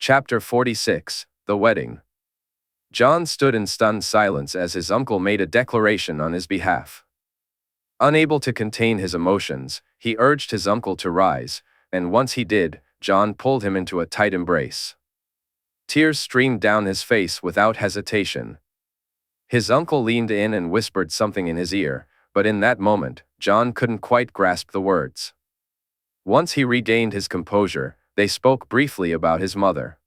Chapter 46, The Wedding. Jon stood in stunned silence as his uncle made a declaration on his behalf. Unable to contain his emotions, he urged his uncle to rise, and once he did, Jon pulled him into a tight embrace. Tears streamed down his face without hesitation. His uncle leaned in and whispered something in his ear, but in that moment, Jon couldn't quite grasp the words. Once he regained his composure, they spoke briefly about his mother.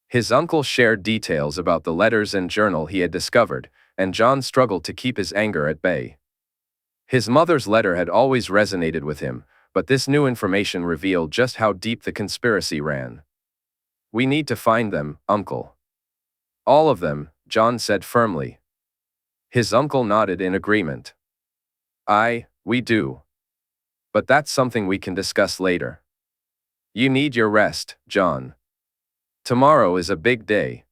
His uncle shared details about the letters and journal he had discovered, and Jon struggled to keep his anger at bay. His mother's letter had always resonated with him, but this new information revealed just how deep the conspiracy ran. "We need to find them, Uncle." "All of them," Jon said firmly. His uncle nodded in agreement. We do. But that's something we can discuss later. You need your rest, Jon. Tomorrow is a big day."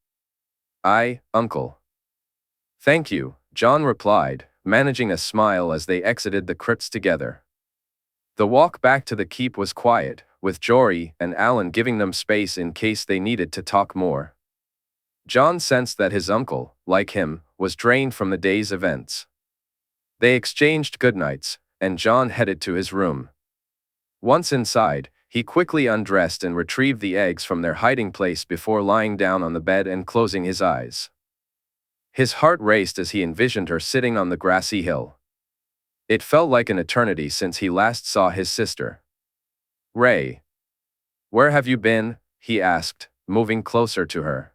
Uncle." "Thank you," Jon replied, managing a smile as they exited the crypts together. The walk back to the keep was quiet, with Jory and Alan giving them space in case they needed to talk more. Jon sensed that his uncle, like him, was drained from the day's events. They exchanged goodnights, and Jon headed to his room. Once inside, he quickly undressed and retrieved the eggs from their hiding place before lying down on the bed and closing his eyes. His heart raced as he envisioned her sitting on the grassy hill. It felt like an eternity since he last saw his sister. "Ray. Where have you been?" he asked, moving closer to her.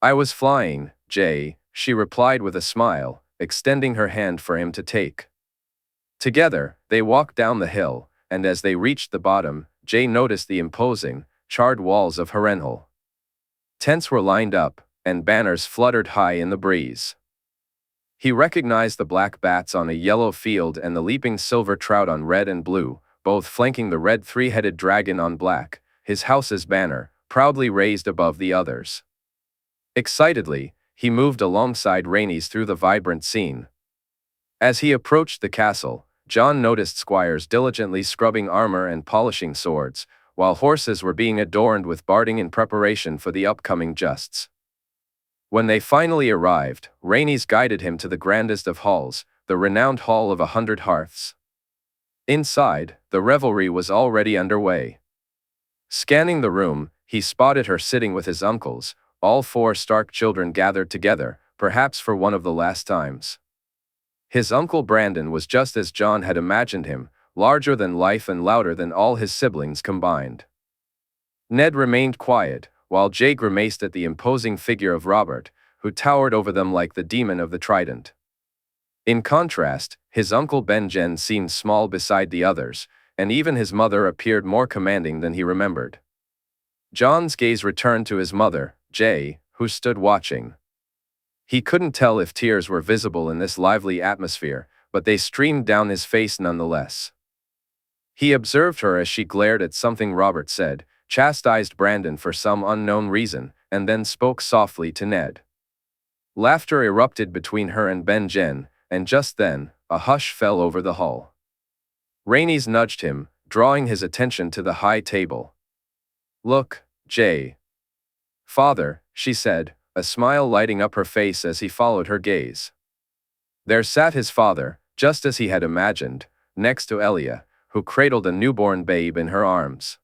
"I was flying, Jay," she replied with a smile, extending her hand for him to take. Together, they walked down the hill, and as they reached the bottom, Jay noticed the imposing, charred walls of Harrenhal. Tents were lined up, and banners fluttered high in the breeze. He recognized the black bats on a yellow field and the leaping silver trout on red and blue, both flanking the red three-headed dragon on black, his house's banner, proudly raised above the others. Excitedly, he moved alongside Rhaenys through the vibrant scene. As he approached the castle, Jon noticed squires diligently scrubbing armor and polishing swords, while horses were being adorned with barding in preparation for the upcoming justs. When they finally arrived, Rhaenys guided him to the grandest of halls, the renowned Hall of 100 Hearths. Inside, the revelry was already underway. Scanning the room, he spotted her sitting with his uncles, all 4 Stark children gathered together, perhaps for one of the last times. His uncle Brandon was just as Jon had imagined him, larger than life and louder than all his siblings combined. Ned remained quiet, while Jay grimaced at the imposing figure of Robert, who towered over them like the demon of the trident. In contrast, his uncle Benjen seemed small beside the others, and even his mother appeared more commanding than he remembered. Jon's gaze returned to his mother, Jay, who stood watching. He couldn't tell if tears were visible in this lively atmosphere, but they streamed down his face nonetheless. He observed her as she glared at something Robert said, chastised Brandon for some unknown reason, and then spoke softly to Ned. Laughter erupted between her and Benjen, and just then, a hush fell over the hall. Rhaenys nudged him, drawing his attention to the high table. "Look, Jay." "Father," she said, a smile lighting up her face as he followed her gaze. There sat his father, just as he had imagined, next to Elia, who cradled a newborn babe in her arms.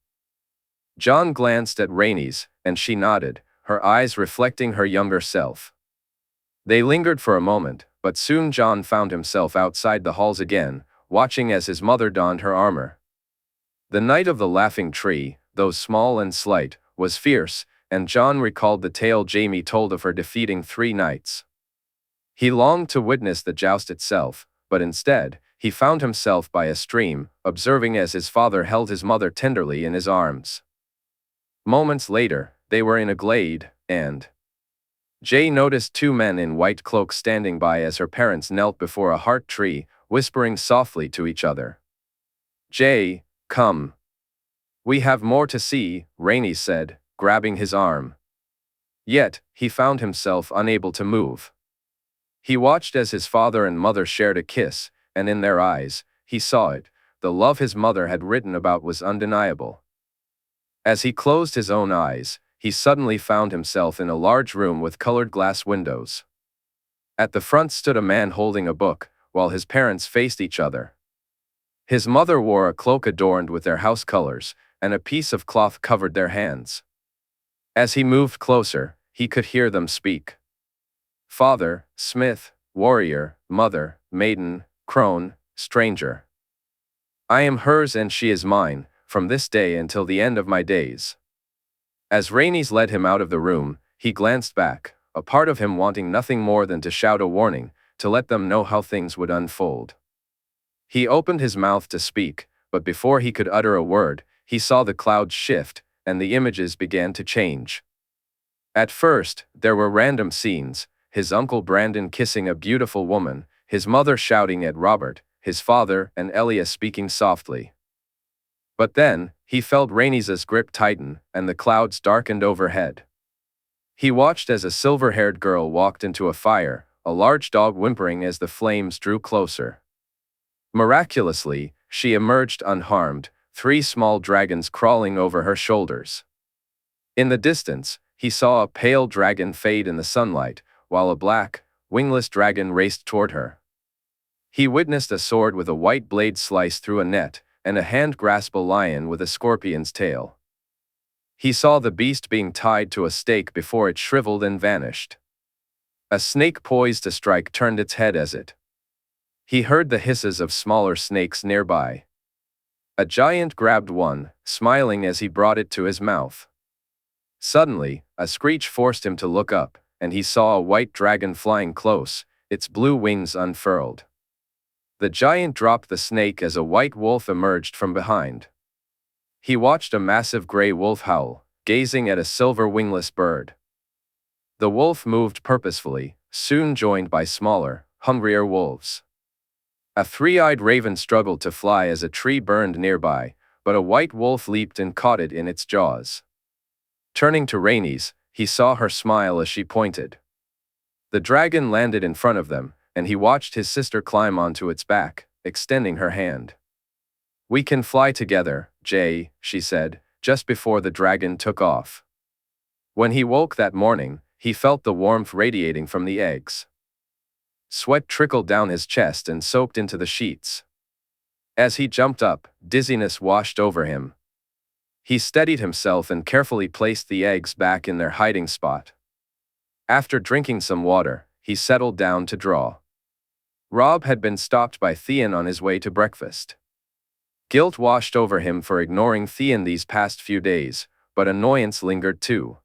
Jon glanced at Rhaenys, and she nodded, her eyes reflecting her younger self. They lingered for a moment, but soon Jon found himself outside the halls again, watching as his mother donned her armor. The Knight of the Laughing Tree, though small and slight, was fierce, and Jon recalled the tale Jaime told of her defeating 3 knights. He longed to witness the joust itself, but instead, he found himself by a stream, observing as his father held his mother tenderly in his arms. Moments later, they were in a glade, and Jay noticed 2 men in white cloaks standing by as her parents knelt before a heart tree, whispering softly to each other. "Jay, come. We have more to see," Rhaenys said, grabbing his arm. Yet, he found himself unable to move. He watched as his father and mother shared a kiss, and in their eyes, he saw it, the love his mother had written about was undeniable. As he closed his own eyes, he suddenly found himself in a large room with colored glass windows. At the front stood a man holding a book, while his parents faced each other. His mother wore a cloak adorned with their house colors, and a piece of cloth covered their hands. As he moved closer, he could hear them speak. Father, smith, warrior, mother, maiden, crone, stranger. I am hers and she is mine, from this day until the end of my days. As Rhaenys led him out of the room, he glanced back, a part of him wanting nothing more than to shout a warning, to let them know how things would unfold. He opened his mouth to speak, but before he could utter a word, he saw the clouds shift, and the images began to change. At first, there were random scenes, his uncle Brandon kissing a beautiful woman, his mother shouting at Robert, his father and Elia speaking softly. But then, he felt Rhaenys' grip tighten, and the clouds darkened overhead. He watched as a silver-haired girl walked into a fire, a large dog whimpering as the flames drew closer. Miraculously, she emerged unharmed, 3 small dragons crawling over her shoulders. In the distance, he saw a pale dragon fade in the sunlight, while a black, wingless dragon raced toward her. He witnessed a sword with a white blade slice through a net, and a hand grasp a lion with a scorpion's tail. He saw the beast being tied to a stake before it shriveled and vanished. A snake poised to strike turned its head as it. He heard the hisses of smaller snakes nearby. A giant grabbed one, smiling as he brought it to his mouth. Suddenly, a screech forced him to look up, and he saw a white dragon flying close, its blue wings unfurled. The giant dropped the snake as a white wolf emerged from behind. He watched a massive gray wolf howl, gazing at a silver wingless bird. The wolf moved purposefully, soon joined by smaller, hungrier wolves. A 3-eyed raven struggled to fly as a tree burned nearby, but a white wolf leaped and caught it in its jaws. Turning to Rhaenys, he saw her smile as she pointed. The dragon landed in front of them, and he watched his sister climb onto its back, extending her hand. "We can fly together, Jay," she said, just before the dragon took off. When he woke that morning, he felt the warmth radiating from the eggs. Sweat trickled down his chest and soaked into the sheets. As he jumped up, dizziness washed over him. He steadied himself and carefully placed the eggs back in their hiding spot. After drinking some water, he settled down to draw. Robb had been stopped by Theon on his way to breakfast. Guilt washed over him for ignoring Theon these past few days, but annoyance lingered too.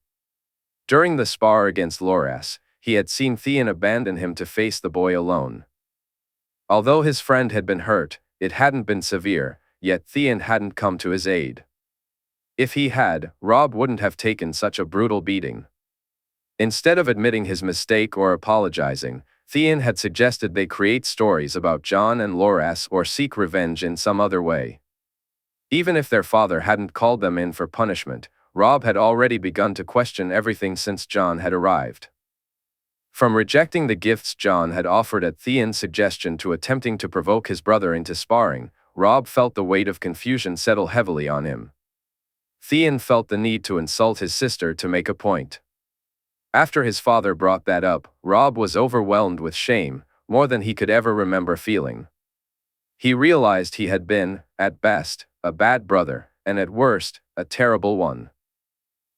During the spar against Loras, he had seen Theon abandon him to face the boy alone. Although his friend had been hurt, it hadn't been severe, yet Theon hadn't come to his aid. If he had, Robb wouldn't have taken such a brutal beating. Instead of admitting his mistake or apologizing, Theon had suggested they create stories about Jon and Loras or seek revenge in some other way. Even if their father hadn't called them in for punishment, Robb had already begun to question everything since Jon had arrived. From rejecting the gifts Jon had offered at Theon's suggestion to attempting to provoke his brother into sparring, Robb felt the weight of confusion settle heavily on him. Theon felt the need to insult his sister to make a point. After his father brought that up, Robb was overwhelmed with shame, more than he could ever remember feeling. He realized he had been, at best, a bad brother, and at worst, a terrible one.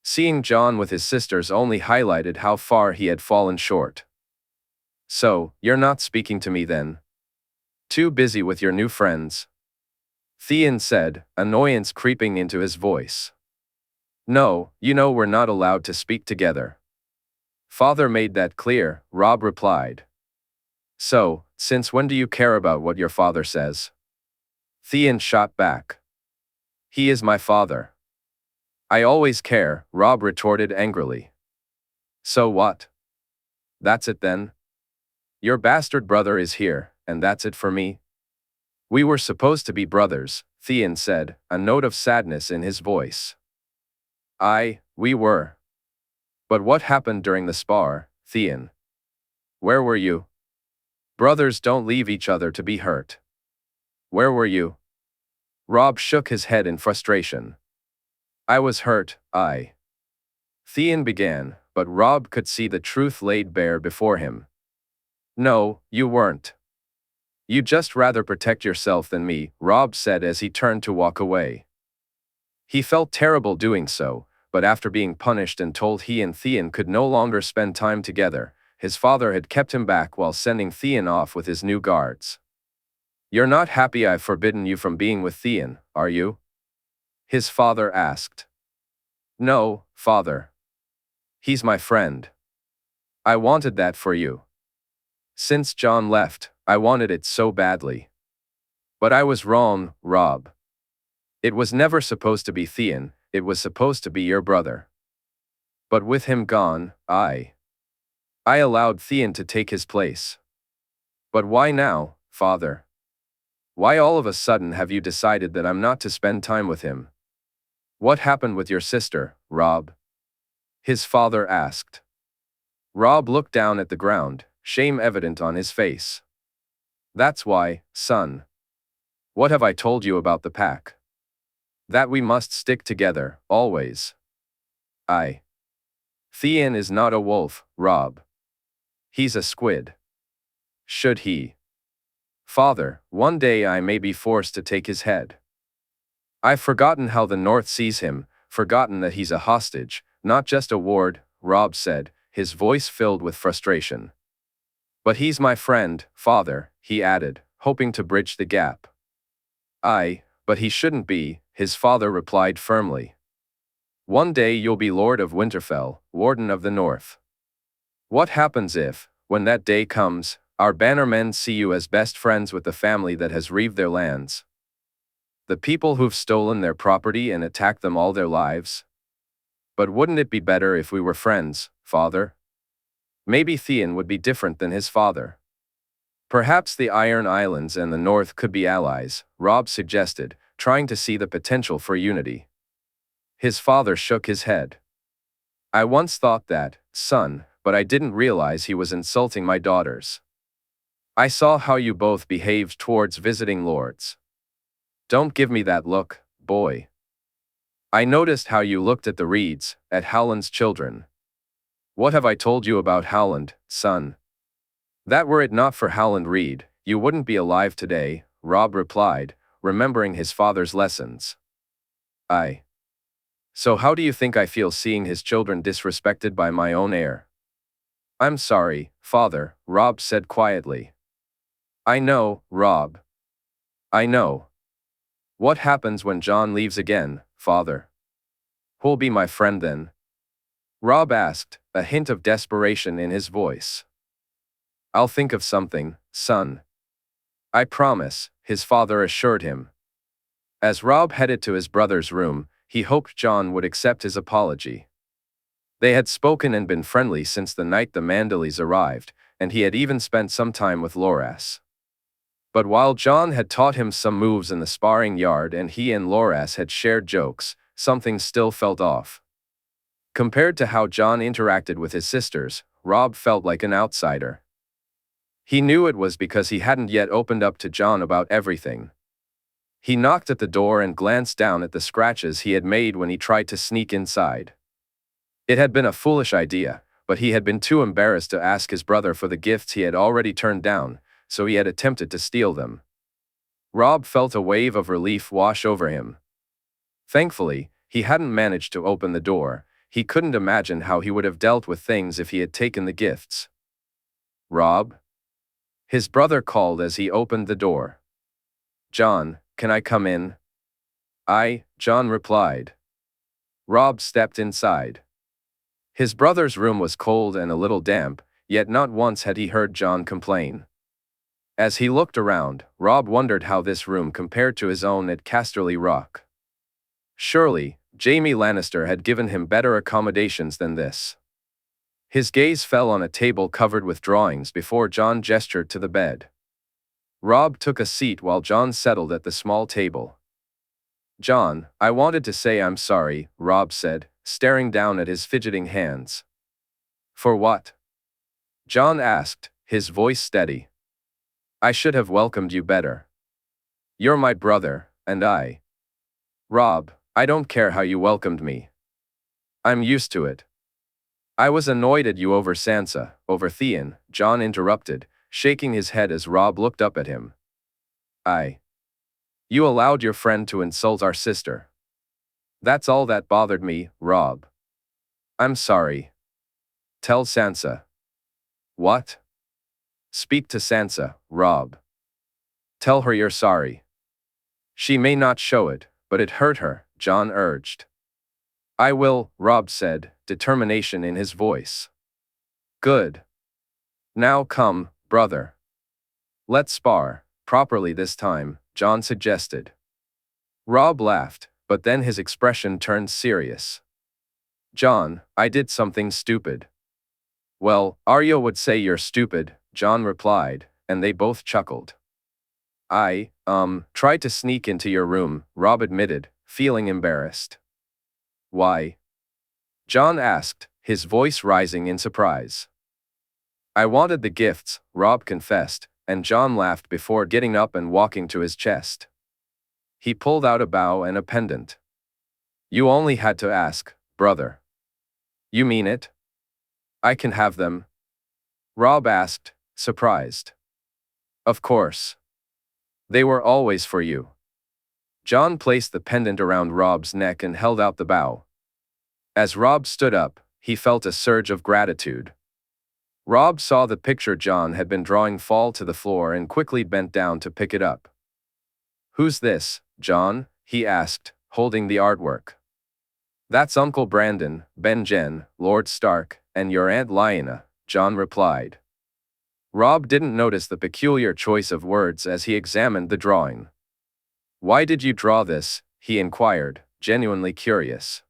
Seeing Jon with his sisters only highlighted how far he had fallen short. "So, you're not speaking to me then? Too busy with your new friends?" Theon said, annoyance creeping into his voice. "No, you know we're not allowed to speak together." "Father made that clear," Robb replied. "So, since when do you care about what your father says?" Theon shot back. "He is my father." "I always care," Robb retorted angrily. "So what? That's it then? Your bastard brother is here, and that's it for me?" "We were supposed to be brothers," Theon said, a note of sadness in his voice. We were. But what happened during the spar, Theon? Where were you? Brothers don't leave each other to be hurt. Where were you?" Robb shook his head in frustration. "I was hurt, Theon began, but Robb could see the truth laid bare before him. No, you weren't. You'd just rather protect yourself than me, Robb said as he turned to walk away. He felt terrible doing so, but after being punished and told he and Theon could no longer spend time together, his father had kept him back while sending Theon off with his new guards. You're not happy I've forbidden you from being with Theon, are you? His father asked. No, father. He's my friend. I wanted that for you. Since Jon left, I wanted it so badly. But I was wrong, Robb. It was never supposed to be Theon, it was supposed to be your brother. But with him gone, I allowed Theon to take his place. But why now, father? Why all of a sudden have you decided that I'm not to spend time with him? What happened with your sister, Robb? His father asked. Robb looked down at the ground, shame evident on his face. That's why, son. What have I told you about the pack? That we must stick together, always. Theon is not a wolf, Robb. He's a squid. Should he? Father, one day I may be forced to take his head. I've forgotten how the North sees him, forgotten that he's a hostage, not just a ward, Robb said, his voice filled with frustration. But he's my friend, father, he added, hoping to bridge the gap. But he shouldn't be, his father replied firmly. One day you'll be Lord of Winterfell, Warden of the North. What happens if, when that day comes, our bannermen see you as best friends with the family that has reaved their lands? The people who've stolen their property and attacked them all their lives? But wouldn't it be better if we were friends, father? Maybe Theon would be different than his father. Perhaps the Iron Islands and the North could be allies, Robb suggested, trying to see the potential for unity. His father shook his head. I once thought that, son, but I didn't realize he was insulting my daughters. I saw how you both behaved towards visiting lords. Don't give me that look, boy. I noticed how you looked at the Reeds, at Howland's children. What have I told you about Howland, son? That were it not for Howland Reed, you wouldn't be alive today, Robb replied, remembering his father's lessons. So how do you think I feel seeing his children disrespected by my own heir? I'm sorry, father, Robb said quietly. I know, Robb. I know. What happens when Jon leaves again, father? Who'll be my friend then? Robb asked, a hint of desperation in his voice. I'll think of something, son. I promise, his father assured him. As Robb headed to his brother's room, he hoped Jon would accept his apology. They had spoken and been friendly since the night the Mandalese arrived, and he had even spent some time with Loras. But while Jon had taught him some moves in the sparring yard and he and Loras had shared jokes, something still felt off. Compared to how Jon interacted with his sisters, Robb felt like an outsider. He knew it was because he hadn't yet opened up to Jon about everything. He knocked at the door and glanced down at the scratches he had made when he tried to sneak inside. It had been a foolish idea, but he had been too embarrassed to ask his brother for the gifts he had already turned down, so he had attempted to steal them. Robb felt a wave of relief wash over him. Thankfully, he hadn't managed to open the door. He couldn't imagine how he would have dealt with things if he had taken the gifts. Robb? His brother called as he opened the door. Jon, can I come in? Jon replied. Robb stepped inside. His brother's room was cold and a little damp, yet not once had he heard Jon complain. As he looked around, Robb wondered how this room compared to his own at Casterly Rock. Surely, Jaime Lannister had given him better accommodations than this. His gaze fell on a table covered with drawings before Jon gestured to the bed. Robb took a seat while Jon settled at the small table. Jon, I wanted to say I'm sorry, Robb said, staring down at his fidgeting hands. For what? Jon asked, his voice steady. I should have welcomed you better. You're my brother, and Robb, I don't care how you welcomed me. I'm used to it. I was annoyed at you over Sansa, over Theon, Jon interrupted, shaking his head as Robb looked up at him. You allowed your friend to insult our sister. That's all that bothered me, Robb. I'm sorry. Tell Sansa. What? Speak to Sansa, Robb. Tell her you're sorry. She may not show it, but it hurt her, Jon urged. I will, Robb said, determination in his voice. Good. Now come, brother. Let's spar, properly this time, Jon suggested. Robb laughed, but then his expression turned serious. Jon, I did something stupid. Well, Arya would say you're stupid, Jon replied, and they both chuckled. I tried to sneak into your room, Robb admitted, feeling embarrassed. Why? Jon asked, his voice rising in surprise. I wanted the gifts, Robb confessed, and Jon laughed before getting up and walking to his chest. He pulled out a bow and a pendant. You only had to ask, brother. You mean it? I can have them? Robb asked, surprised. Of course. They were always for you. Jon placed the pendant around Robb's neck and held out the bow. As Robb stood up, he felt a surge of gratitude. Robb saw the picture Jon had been drawing fall to the floor and quickly bent down to pick it up. Who's this, Jon? He asked, holding the artwork. That's Uncle Brandon, Ben-Jen, Lord Stark, and your Aunt Lyanna, Jon replied. Robb didn't notice the peculiar choice of words as he examined the drawing. Why did you draw this? He inquired, genuinely curious.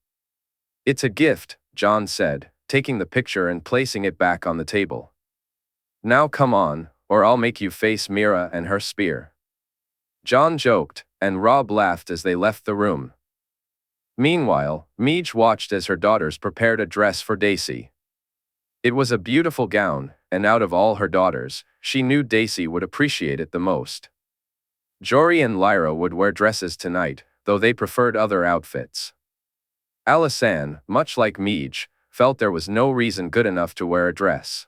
It's a gift, Jon said, taking the picture and placing it back on the table. Now come on, or I'll make you face Mira and her spear. Jon joked, and Robb laughed as they left the room. Meanwhile, Maege watched as her daughters prepared a dress for Dacey. It was a beautiful gown, and out of all her daughters, she knew Dacey would appreciate it the most. Jory and Lyra would wear dresses tonight, though they preferred other outfits. Alysanne, much like Maege, felt there was no reason good enough to wear a dress.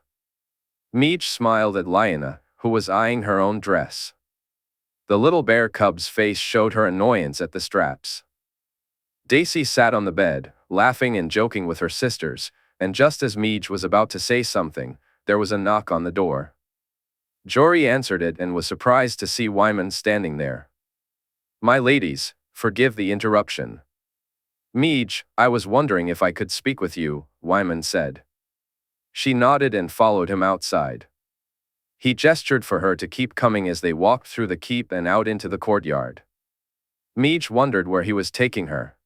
Maege smiled at Lyanna, who was eyeing her own dress. The little bear cub's face showed her annoyance at the straps. Dacey sat on the bed, laughing and joking with her sisters, and just as Maege was about to say something, there was a knock on the door. Jory answered it and was surprised to see Wyman standing there. My ladies, forgive the interruption. Maege, I was wondering if I could speak with you, Wyman said. She nodded and followed him outside. He gestured for her to keep coming as they walked through the keep and out into the courtyard. Maege wondered where he was taking her.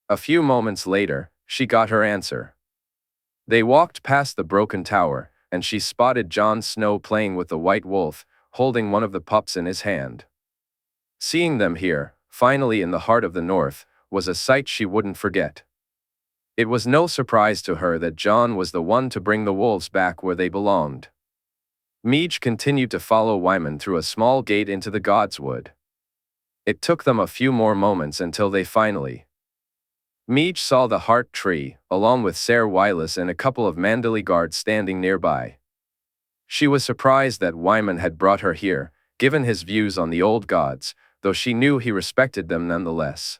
A few moments later, she got her answer. They walked past the broken tower, and she spotted Jon Snow playing with the white wolf, holding one of the pups in his hand. Seeing them here, finally in the heart of the north, was a sight she wouldn't forget. It was no surprise to her that Jon was the one to bring the wolves back where they belonged. Maege continued to follow Wyman through a small gate into the Godswood. It took them a few more moments until they finally. Maege saw the heart tree, along with Ser Wylis and a couple of Manderly guards standing nearby. She was surprised that Wyman had brought her here, given his views on the old gods, though she knew he respected them nonetheless.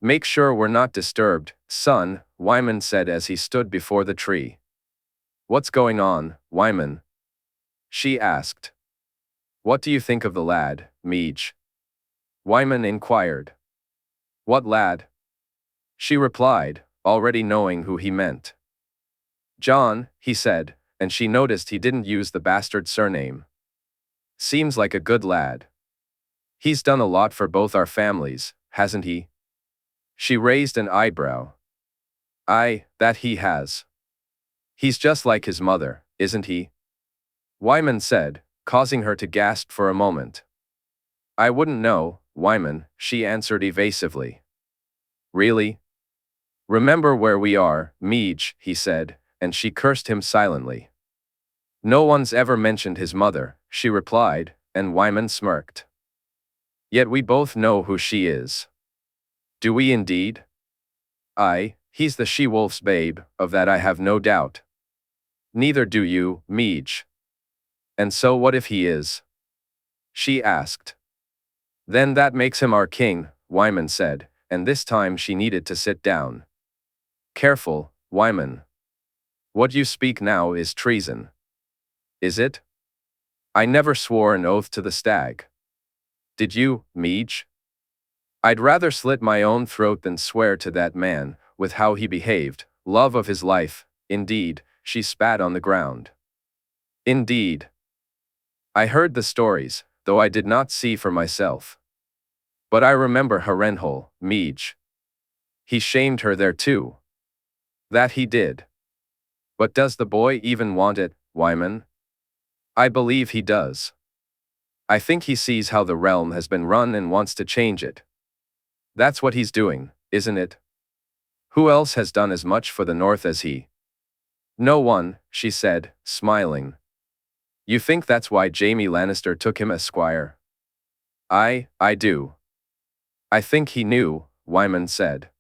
Make sure we're not disturbed, son, Wyman said as he stood before the tree. What's going on, Wyman? She asked. What do you think of the lad, Maege? Wyman inquired. What lad? She replied, already knowing who he meant. Jon, he said, and she noticed he didn't use the bastard surname. Seems like a good lad. He's done a lot for both our families, hasn't he? She raised an eyebrow. Aye, that he has. He's just like his mother, isn't he? Wyman said, causing her to gasp for a moment. I wouldn't know, Wyman, she answered evasively. Really? Remember where we are, Maege, he said, and she cursed him silently. No one's ever mentioned his mother, she replied, and Wyman smirked. Yet we both know who she is. Do we indeed? Aye, He's the she-wolf's babe, of that I have no doubt. Neither do you, Maege. And so what if he is? She asked. Then that makes him our king, Wyman said, and this time she needed to sit down. Careful, Wyman. What you speak now is treason. Is it? I never swore an oath to the stag. Did you, Maege? I'd rather slit my own throat than swear to that man, with how he behaved, love of his life, indeed, she spat on the ground. Indeed. I heard the stories, though I did not see for myself. But I remember Harrenhal, Maege. He shamed her there too. That he did. But does the boy even want it, Wyman? I believe he does. I think he sees how the realm has been run and wants to change it. That's what he's doing, isn't it? Who else has done as much for the North as he? No one, she said, smiling. You think that's why Jaime Lannister took him as squire? I do. I think he knew, Wyman said.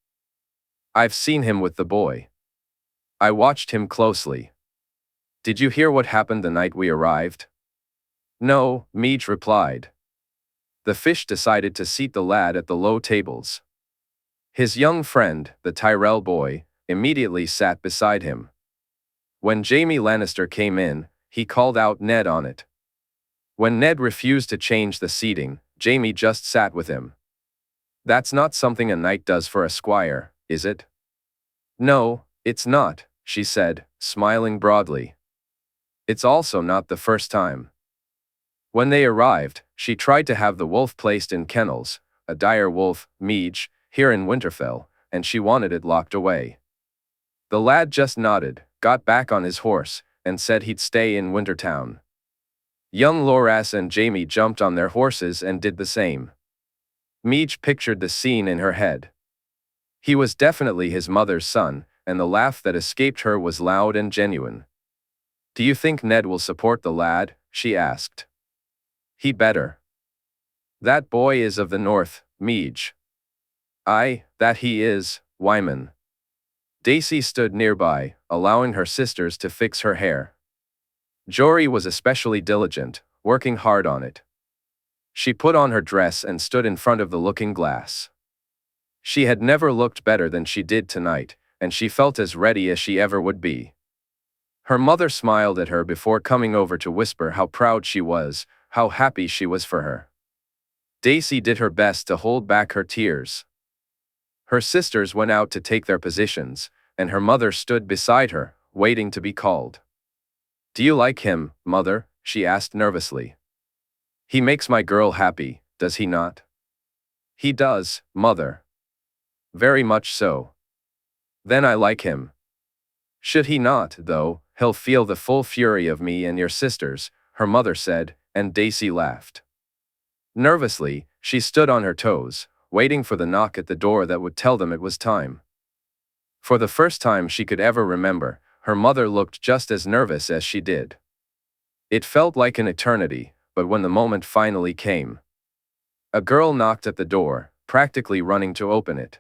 I've seen him with the boy. I watched him closely. Did you hear what happened the night we arrived? No, Maege replied. The fish decided to seat the lad at the low tables. His young friend, the Tyrell boy, immediately sat beside him. When Jaime Lannister came in, he called out Ned on it. When Ned refused to change the seating, Jaime just sat with him. That's not something a knight does for a squire, is it? No, it's not, she said, smiling broadly. It's also not the first time. When they arrived, she tried to have the wolf placed in kennels, a dire wolf, Maege, here in Winterfell, and she wanted it locked away. The lad just nodded, got back on his horse, and said he'd stay in Wintertown. Young Loras and Jaime jumped on their horses and did the same. Maege pictured the scene in her head. He was definitely his mother's son, and the laugh that escaped her was loud and genuine. Do you think Ned will support the lad? She asked. He better. That boy is of the North, Maege. Aye, that he is, Wyman. Dacey stood nearby, allowing her sisters to fix her hair. Jory was especially diligent, working hard on it. She put on her dress and stood in front of the looking-glass. She had never looked better than she did tonight, and she felt as ready as she ever would be. Her mother smiled at her before coming over to whisper how proud she was, how happy she was for her. Dacey did her best to hold back her tears. Her sisters went out to take their positions, and her mother stood beside her, waiting to be called. Do you like him, Mother? She asked nervously. He makes my girl happy, does he not? He does, Mother. Very much so. Then I like him. Should he not, though, he'll feel the full fury of me and your sisters, her mother said, and Dacey laughed. Nervously, she stood on her toes, waiting for the knock at the door that would tell them it was time. For the first time she could ever remember, her mother looked just as nervous as she did. It felt like an eternity, but when the moment finally came, a girl knocked at the door, practically running to open it.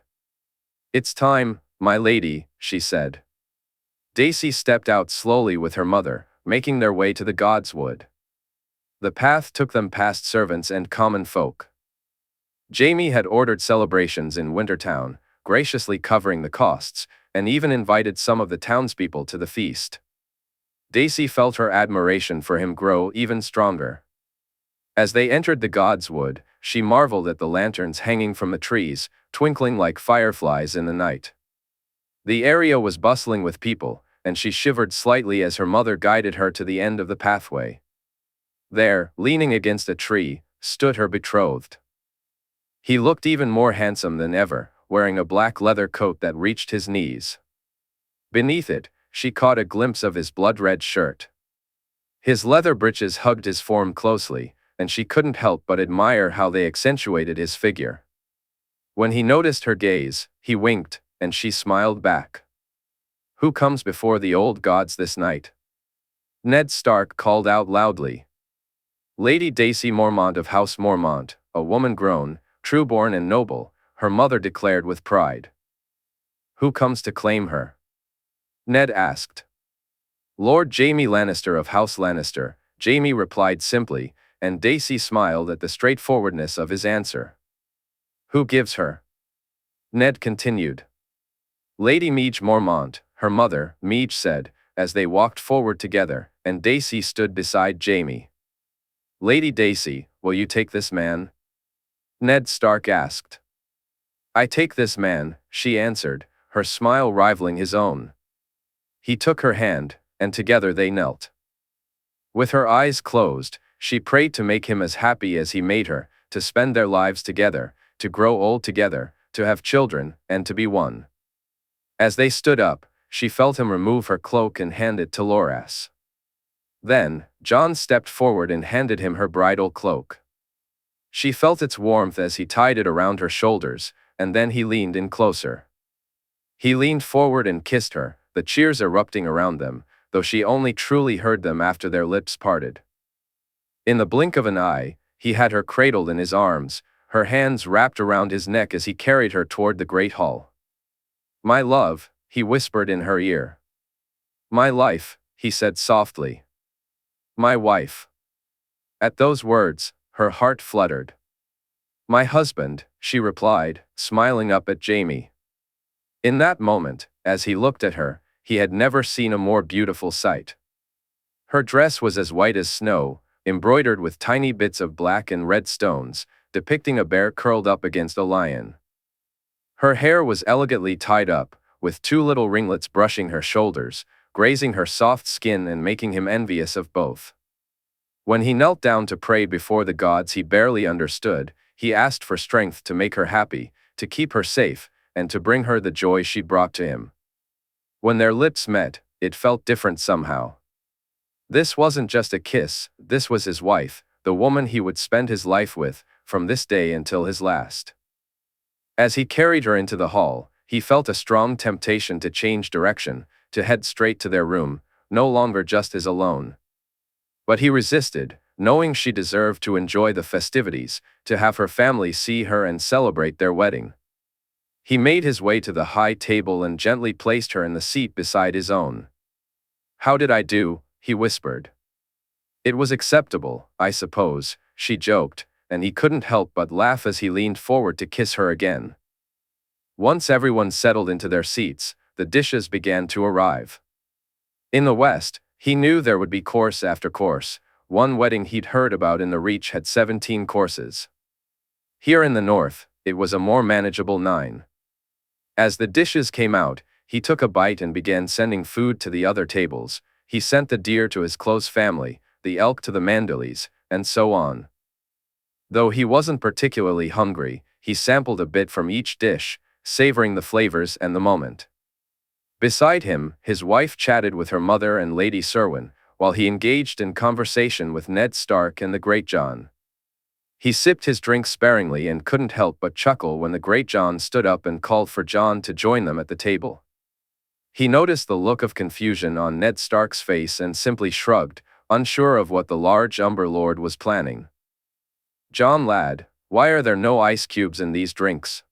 It's time, my lady, she said. Dacey stepped out slowly with her mother, making their way to the Godswood. The path took them past servants and common folk. Jaime had ordered celebrations in Wintertown, graciously covering the costs, and even invited some of the townspeople to the feast. Dacey felt her admiration for him grow even stronger. As they entered the Godswood, she marveled at the lanterns hanging from the trees, twinkling like fireflies in the night. The area was bustling with people, and she shivered slightly as her mother guided her to the end of the pathway. There, leaning against a tree, stood her betrothed. He looked even more handsome than ever, wearing a black leather coat that reached his knees. Beneath it, she caught a glimpse of his blood-red shirt. His leather breeches hugged his form closely, and she couldn't help but admire how they accentuated his figure. When he noticed her gaze, he winked, and she smiled back. Who comes before the old gods this night? Ned Stark called out loudly. Lady Dacey Mormont of House Mormont, a woman grown, true-born and noble, her mother declared with pride. Who comes to claim her? Ned asked. Lord Jaime Lannister of House Lannister, Jaime replied simply, and Dacey smiled at the straightforwardness of his answer. Who gives her? Ned continued. Lady Maege Mormont, her mother, Maege said, as they walked forward together, and Dacey stood beside Jaime. Lady Dacey, will you take this man? Ned Stark asked. I take this man, she answered, her smile rivaling his own. He took her hand, and together they knelt. With her eyes closed, she prayed to make him as happy as he made her, to spend their lives together, to grow old together, to have children, and to be one. As they stood up, she felt him remove her cloak and hand it to Loras. Then, Jon stepped forward and handed him her bridal cloak. She felt its warmth as he tied it around her shoulders, and then he leaned in closer. He leaned forward and kissed her, the cheers erupting around them, though she only truly heard them after their lips parted. In the blink of an eye, he had her cradled in his arms, her hands wrapped around his neck as he carried her toward the great hall. My love, he whispered in her ear. My life, he said softly. My wife. At those words, her heart fluttered. My husband, she replied, smiling up at Jaime. In that moment, as he looked at her, he had never seen a more beautiful sight. Her dress was as white as snow, embroidered with tiny bits of black and red stones, depicting a bear curled up against a lion. Her hair was elegantly tied up, with two little ringlets brushing her shoulders, grazing her soft skin and making him envious of both. When he knelt down to pray before the gods he barely understood, he asked for strength to make her happy, to keep her safe, and to bring her the joy she brought to him. When their lips met, it felt different somehow. This wasn't just a kiss, this was his wife, the woman he would spend his life with, from this day until his last. As he carried her into the hall, he felt a strong temptation to change direction, to head straight to their room, no longer just his alone. But he resisted, knowing she deserved to enjoy the festivities, to have her family see her and celebrate their wedding. He made his way to the high table and gently placed her in the seat beside his own. How did I do? He whispered. It was acceptable, I suppose, she joked, and he couldn't help but laugh as he leaned forward to kiss her again. Once everyone settled into their seats, the dishes began to arrive. In the West, he knew there would be course after course. One wedding he'd heard about in the Reach had 17 courses. Here in the North, it was a more manageable 9. As the dishes came out, he took a bite and began sending food to the other tables. He sent the deer to his close family, the elk to the Manderleys, and so on. Though he wasn't particularly hungry, he sampled a bit from each dish, savoring the flavors and the moment. Beside him, his wife chatted with her mother and Lady Serwyn, while he engaged in conversation with Ned Stark and the Great Jon. He sipped his drink sparingly and couldn't help but chuckle when the Great Jon stood up and called for Jon to join them at the table. He noticed the look of confusion on Ned Stark's face and simply shrugged, unsure of what the large Umber Lord was planning. Jon lad, why are there no ice cubes in these drinks?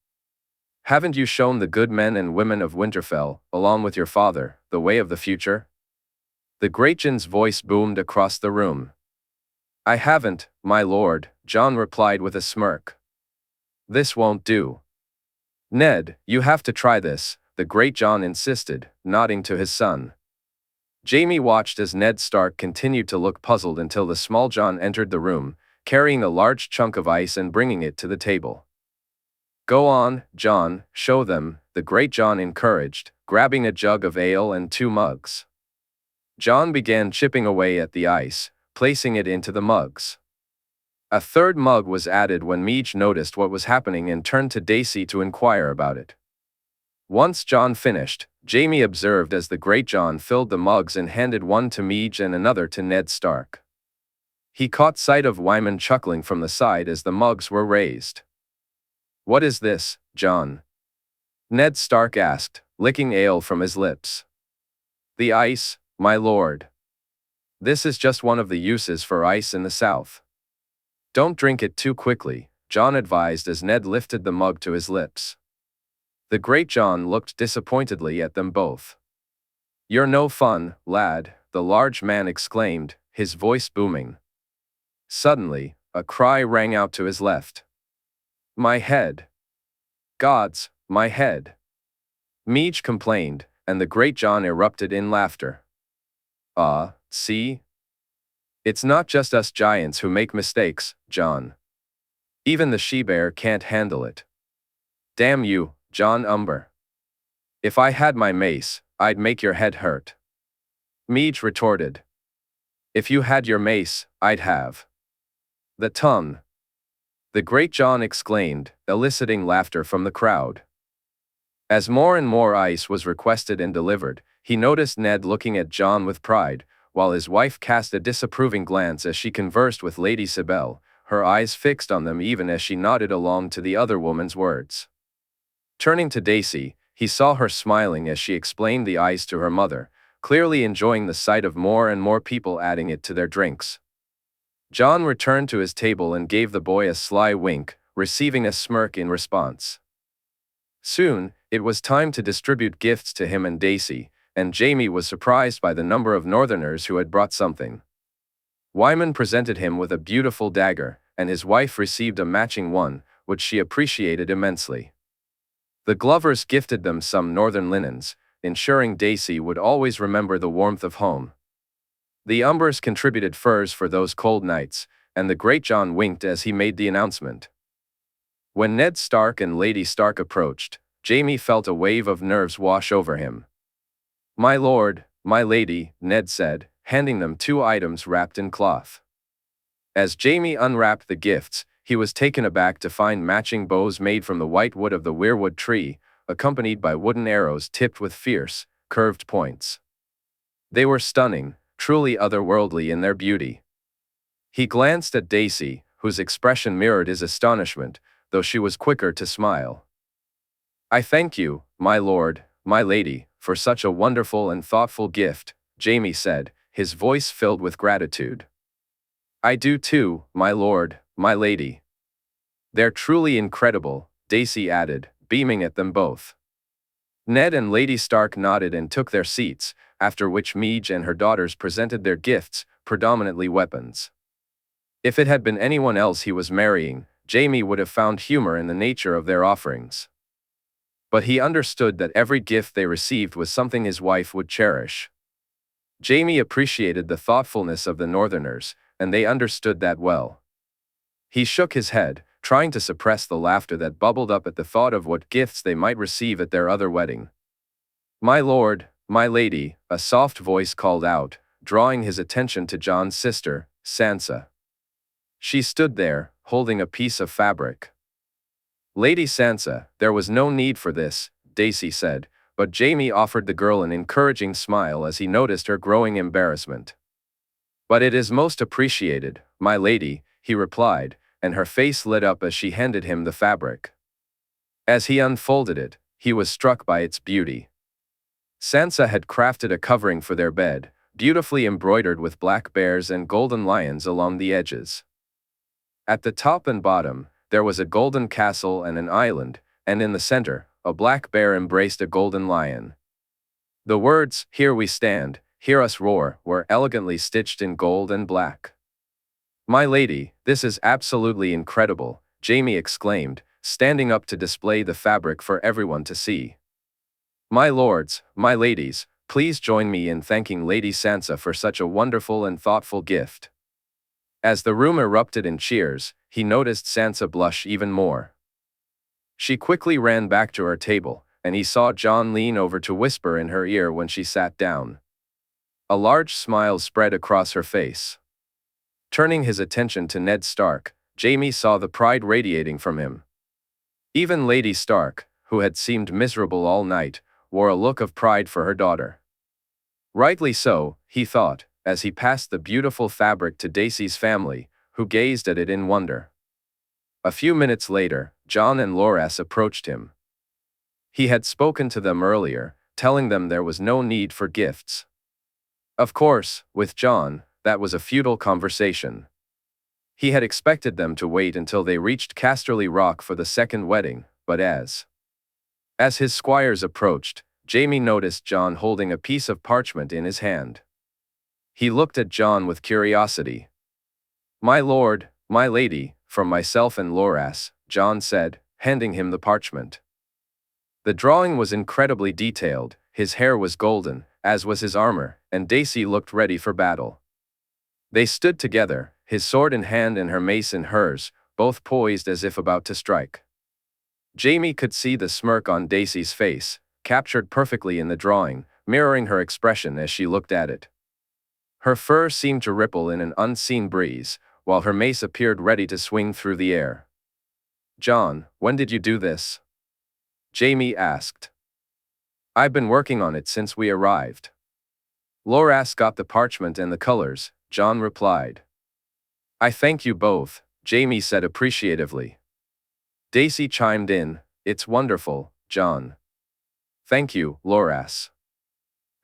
Haven't you shown the good men and women of Winterfell, along with your father, the way of the future? The Great Jon's voice boomed across the room. I haven't, my lord, Jon replied with a smirk. This won't do. Ned, you have to try this, the Great Jon insisted, nodding to his son. Jaime watched as Ned Stark continued to look puzzled until the small Jon entered the room, carrying a large chunk of ice and bringing it to the table. Go on, Jon, show them, the Great Jon encouraged, grabbing a jug of ale and 2 mugs. Jon began chipping away at the ice, placing it into the mugs. A 3rd mug was added when Maege noticed what was happening and turned to Dacey to inquire about it. Once Jon finished, Jaime observed as the Great Jon filled the mugs and handed one to Maege and another to Ned Stark. He caught sight of Wyman chuckling from the side as the mugs were raised. What is this, Jon? Ned Stark asked, licking ale from his lips. The ice, my lord. This is just one of the uses for ice in the South. Don't drink it too quickly, Jon advised as Ned lifted the mug to his lips. The great Jon looked disappointedly at them both. "You're no fun, lad," the large man exclaimed, his voice booming. Suddenly, a cry rang out to his left. "My head! Gods, my head!" Maege complained, and the great Jon erupted in laughter. See? It's not just us giants who make mistakes, Jon. Even the she-bear can't handle it. Damn you, Jon Umber. If I had my mace, I'd make your head hurt. Maege retorted. If you had your mace, I'd have the tongue. The great Jon exclaimed, eliciting laughter from the crowd. As more and more ice was requested and delivered, he noticed Ned looking at Jon with pride, while his wife cast a disapproving glance as she conversed with Lady Sybelle, her eyes fixed on them even as she nodded along to the other woman's words. Turning to Dacey, he saw her smiling as she explained the ice to her mother, clearly enjoying the sight of more and more people adding it to their drinks. Jon returned to his table and gave the boy a sly wink, receiving a smirk in response. Soon, it was time to distribute gifts to him and Dacey, and Jaime was surprised by the number of northerners who had brought something. Wyman presented him with a beautiful dagger, and his wife received a matching one, which she appreciated immensely. The Glovers gifted them some northern linens, ensuring Dacey would always remember the warmth of home. The Umbers contributed furs for those cold nights, and the great Jon winked as he made the announcement. When Ned Stark and Lady Stark approached, Jaime felt a wave of nerves wash over him. "My lord, my lady," Ned said, handing them 2 items wrapped in cloth. As Jaime unwrapped the gifts, he was taken aback to find matching bows made from the white wood of the weirwood tree, accompanied by wooden arrows tipped with fierce, curved points. They were stunning, truly otherworldly in their beauty. He glanced at Dacey, whose expression mirrored his astonishment, though she was quicker to smile. "I thank you, my lord, my lady, for such a wonderful and thoughtful gift," Jaime said, his voice filled with gratitude. "I do too, my lord, my lady." "They're truly incredible," Dacey added, beaming at them both. Ned and Lady Stark nodded and took their seats, after which Maege and her daughters presented their gifts, predominantly weapons. If it had been anyone else he was marrying, Jaime would have found humor in the nature of their offerings. But he understood that every gift they received was something his wife would cherish. Jaime appreciated the thoughtfulness of the Northerners, and they understood that well. He shook his head, trying to suppress the laughter that bubbled up at the thought of what gifts they might receive at their other wedding. "My lord, my lady," a soft voice called out, drawing his attention to Jon's sister, Sansa. She stood there, holding a piece of fabric. "Lady Sansa, there was no need for this," Dacey said, but Jaime offered the girl an encouraging smile as he noticed her growing embarrassment. "But it is most appreciated, my lady," he replied, and her face lit up as she handed him the fabric. As he unfolded it, he was struck by its beauty. Sansa had crafted a covering for their bed, beautifully embroidered with black bears and golden lions along the edges. At the top and bottom, there was a golden castle and an island, and in the center, a black bear embraced a golden lion. The words, "Here we stand, hear us roar," were elegantly stitched in gold and black. "My lady, this is absolutely incredible," Jaime exclaimed, standing up to display the fabric for everyone to see. "My lords, my ladies, please join me in thanking Lady Sansa for such a wonderful and thoughtful gift." As the room erupted in cheers, he noticed Sansa blush even more. She quickly ran back to her table, and he saw Jon lean over to whisper in her ear when she sat down. A large smile spread across her face. Turning his attention to Ned Stark, Jaime saw the pride radiating from him. Even Lady Stark, who had seemed miserable all night, wore a look of pride for her daughter. Rightly so, he thought, as he passed the beautiful fabric to Dacey's family, who gazed at it in wonder. A few minutes later, Jon and Loras approached him. He had spoken to them earlier, telling them there was no need for gifts. Of course, with Jon, that was a futile conversation. He had expected them to wait until they reached Casterly Rock for the second wedding, but as As his squires approached, Jaime noticed Jon holding a piece of parchment in his hand. He looked at Jon with curiosity. "My lord, my lady, from myself and Loras," Jon said, handing him the parchment. The drawing was incredibly detailed, his hair was golden, as was his armor, and Dacey looked ready for battle. They stood together, his sword in hand and her mace in hers, both poised as if about to strike. Jaime could see the smirk on Dacey's face, captured perfectly in the drawing, mirroring her expression as she looked at it. Her fur seemed to ripple in an unseen breeze, while her mace appeared ready to swing through the air. "Jon, when did you do this?" Jaime asked. "I've been working on it since we arrived." "Loras got the parchment and the colors," Jon replied. "I thank you both," Jaime said appreciatively. Dacey chimed in, "It's wonderful, Jon." "Thank you, Loras."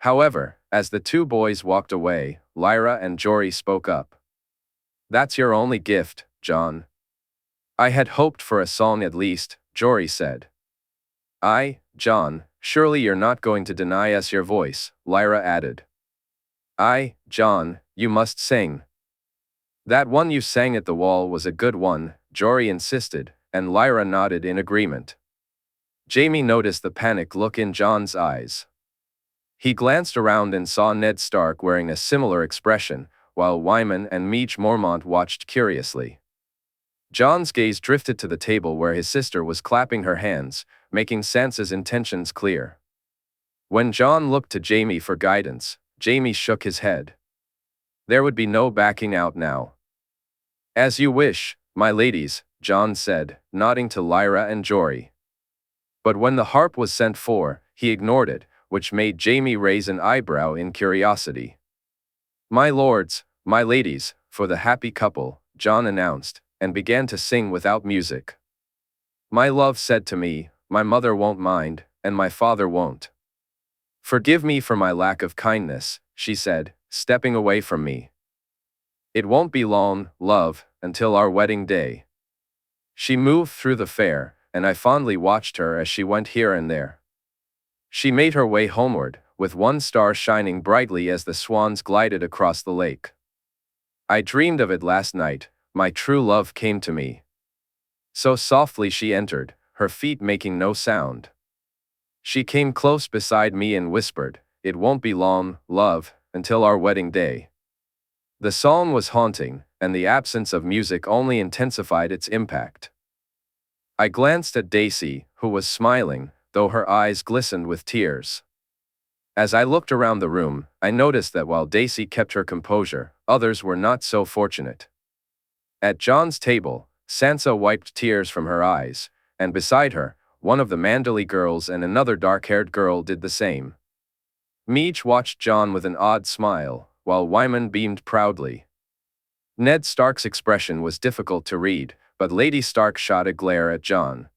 However, as the two boys walked away, Lyra and Jory spoke up. "That's your only gift, Jon." "I had hoped for a song at least," Jory said. Jon, surely you're not going to deny us your voice," Lyra added. Jon, you must sing." "That one you sang at the wall was a good one," Jory insisted, and Lyra nodded in agreement. Jaime noticed the panic look in Jon's eyes. He glanced around and saw Ned Stark wearing a similar expression, while Wyman and Maege Mormont watched curiously. Jon's gaze drifted to the table where his sister was clapping her hands, making Sansa's intentions clear. When Jon looked to Jaime for guidance, Jaime shook his head. There would be no backing out now. "As you wish, my ladies," Jon said, nodding to Lyra and Jory. But when the harp was sent for, he ignored it, which made Jaime raise an eyebrow in curiosity. "My lords, my ladies, for the happy couple," Jon announced, and began to sing without music. "My love said to me, my mother won't mind, and my father won't. Forgive me for my lack of kindness," she said, stepping away from me. "It won't be long, love, until our wedding day." She moved through the fair, and I fondly watched her as she went here and there. She made her way homeward, with one star shining brightly as the swans glided across the lake. "I dreamed of it last night, my true love came to me." So softly she entered, her feet making no sound. She came close beside me and whispered, "It won't be long, love, until our wedding day." The song was haunting, and the absence of music only intensified its impact. I glanced at Dacey, who was smiling, though her eyes glistened with tears. As I looked around the room, I noticed that while Dacey kept her composure, others were not so fortunate. At Jon's table, Sansa wiped tears from her eyes, and beside her, one of the Manderley girls and another dark-haired girl did the same. Maege watched Jon with an odd smile, while Wyman beamed proudly. Ned Stark's expression was difficult to read, but Lady Stark shot a glare at Jon.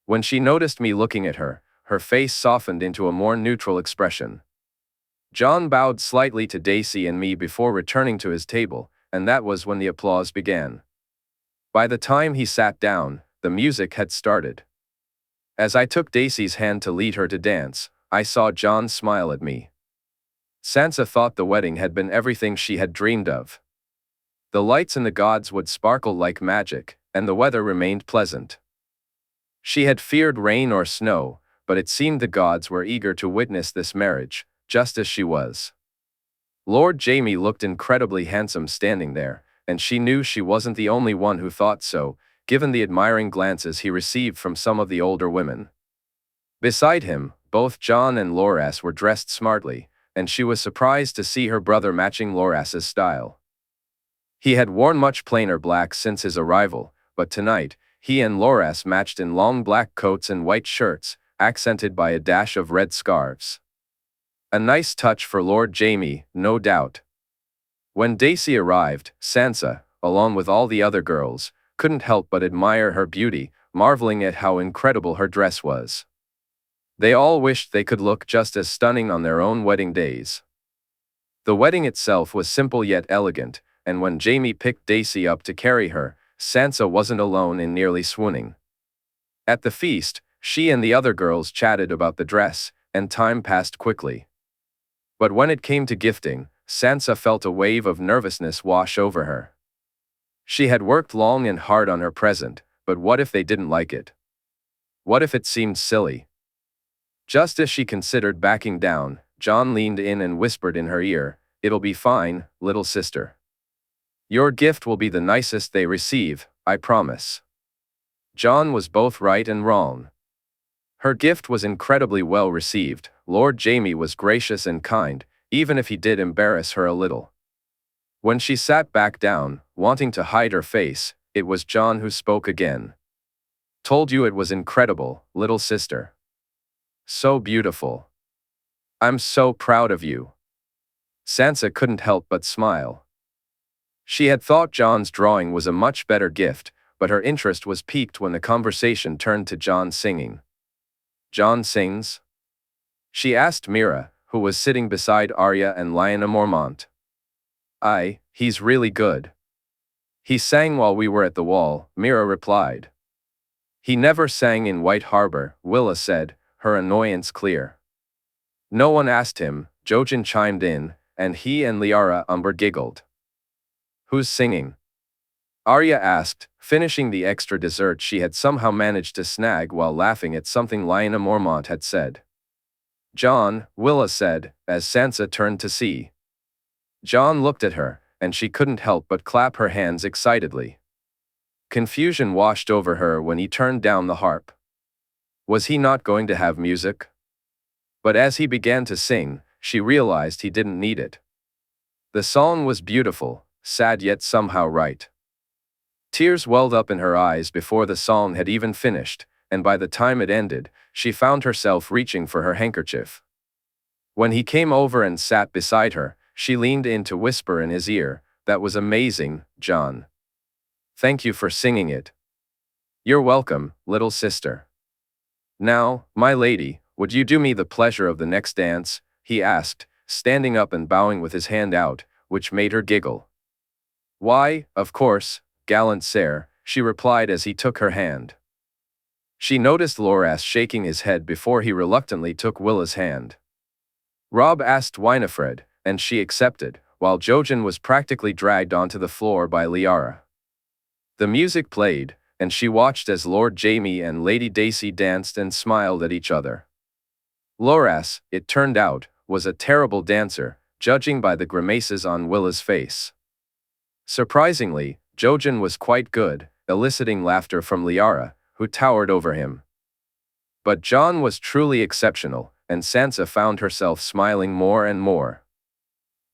When she noticed me looking at her, her face softened into a more neutral expression. Jon bowed slightly to Dacey and me before returning to his table, and that was when the applause began. By the time he sat down, the music had started. As I took Dacey's hand to lead her to dance, I saw Jon smile at me. Sansa thought the wedding had been everything she had dreamed of. The lights in the gods would sparkle like magic, and the weather remained pleasant. She had feared rain or snow, but it seemed the gods were eager to witness this marriage, just as she was. Lord Jaime looked incredibly handsome standing there, and she knew she wasn't the only one who thought so, given the admiring glances he received from some of the older women. Beside him, both Jon and Loras were dressed smartly, and she was surprised to see her brother matching Loras's style. He had worn much plainer black since his arrival, but tonight, he and Loras matched in long black coats and white shirts, accented by a dash of red scarves. A nice touch for Lord Jaime, no doubt. When Dacey arrived, Sansa, along with all the other girls, couldn't help but admire her beauty, marveling at how incredible her dress was. They all wished they could look just as stunning on their own wedding days. The wedding itself was simple yet elegant, and when Jaime picked Dacey up to carry her, Sansa wasn't alone in nearly swooning. At the feast, she and the other girls chatted about the dress, and time passed quickly. But when it came to gifting, Sansa felt a wave of nervousness wash over her. She had worked long and hard on her present, but what if they didn't like it? What if it seemed silly? Just as she considered backing down, Jon leaned in and whispered in her ear, "It'll be fine, little sister. Your gift will be the nicest they receive, I promise." Jon was both right and wrong. Her gift was incredibly well received. Lord Jaime was gracious and kind, even if he did embarrass her a little. When she sat back down, wanting to hide her face, it was Jon who spoke again. "Told you it was incredible, little sister. So beautiful. I'm so proud of you." Sansa couldn't help but smile. She had thought Jon's drawing was a much better gift, but her interest was piqued when the conversation turned to Jon singing. "Jon sings?" she asked Mira, who was sitting beside Arya and Lyanna Mormont. He's really good. He sang while we were at the wall," Mira replied. "He never sang in White Harbor," Willa said, her annoyance clear. "No one asked him," Jojen chimed in, and he and Liara Umber giggled. "Who's singing?" Arya asked, finishing the extra dessert she had somehow managed to snag while laughing at something Lyanna Mormont had said. "Jon," Willa said, as Sansa turned to see. Jon looked at her, and she couldn't help but clap her hands excitedly. Confusion washed over her when he turned down the harp. Was he not going to have music? But as he began to sing, she realized he didn't need it. The song was beautiful, sad yet somehow right. Tears welled up in her eyes before the song had even finished, and by the time it ended, she found herself reaching for her handkerchief. When he came over and sat beside her, she leaned in to whisper in his ear, "That was amazing, Jon. Thank you for singing it." "You're welcome, little sister." "Now, my lady, would you do me the pleasure of the next dance?" he asked, standing up and bowing with his hand out, which made her giggle. "Why, of course, gallant sir," she replied as he took her hand. She noticed Loras shaking his head before he reluctantly took Willa's hand. Robb asked Winifred, and she accepted, while Jojen was practically dragged onto the floor by Liara. The music played, and she watched as Lord Jaime and Lady Dacey danced and smiled at each other. Loras, it turned out, was a terrible dancer, judging by the grimaces on Willa's face. Surprisingly, Jojen was quite good, eliciting laughter from Liara, who towered over him. But Jon was truly exceptional, and Sansa found herself smiling more and more.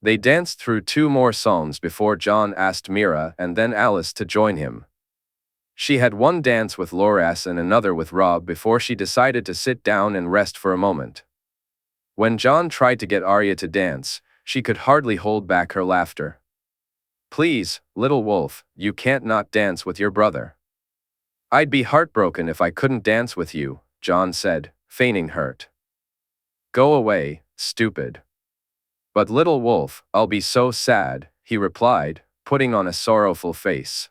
They danced through 2 more songs before Jon asked Mira and then Alice to join him. She had one dance with Loras and another with Robb before she decided to sit down and rest for a moment. When Jon tried to get Arya to dance, she could hardly hold back her laughter. "Please, little wolf, you can't not dance with your brother." "I'd be heartbroken if I couldn't dance with you," Jon said, feigning hurt. "Go away, stupid." "But little wolf, I'll be so sad," he replied, putting on a sorrowful face.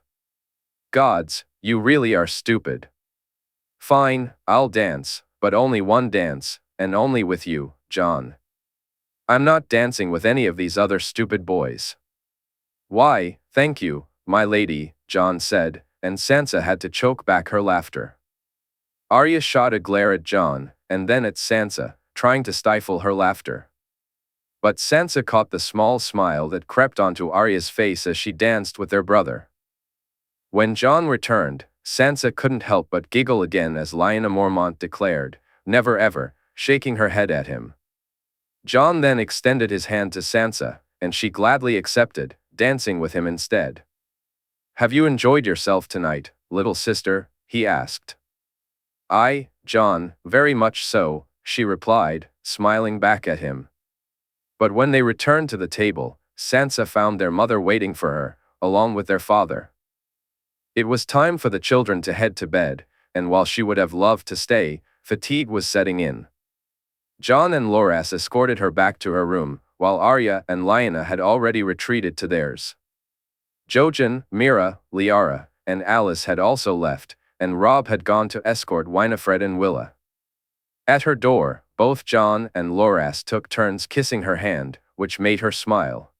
"Gods, you really are stupid." "Fine, I'll dance, but only one dance, and only with you, Jon. I'm not dancing with any of these other stupid boys." "Why, thank you, my lady," Jon said, and Sansa had to choke back her laughter. Arya shot a glare at Jon, and then at Sansa, trying to stifle her laughter. But Sansa caught the small smile that crept onto Arya's face as she danced with their brother. When Jon returned, Sansa couldn't help but giggle again as Lyanna Mormont declared, "Never ever," shaking her head at him. Jon then extended his hand to Sansa, and she gladly accepted, dancing with him instead. "Have you enjoyed yourself tonight, little sister?" he asked. Jon, very much so," she replied, smiling back at him. But when they returned to the table, Sansa found their mother waiting for her, along with their father. It was time for the children to head to bed, and while she would have loved to stay, fatigue was setting in. Jon and Loras escorted her back to her room, while Arya and Lyanna had already retreated to theirs. Jojen, Mira, Liara, and Alice had also left, and Robb had gone to escort Winifred and Willa. At her door, both Jon and Loras took turns kissing her hand, which made her smile.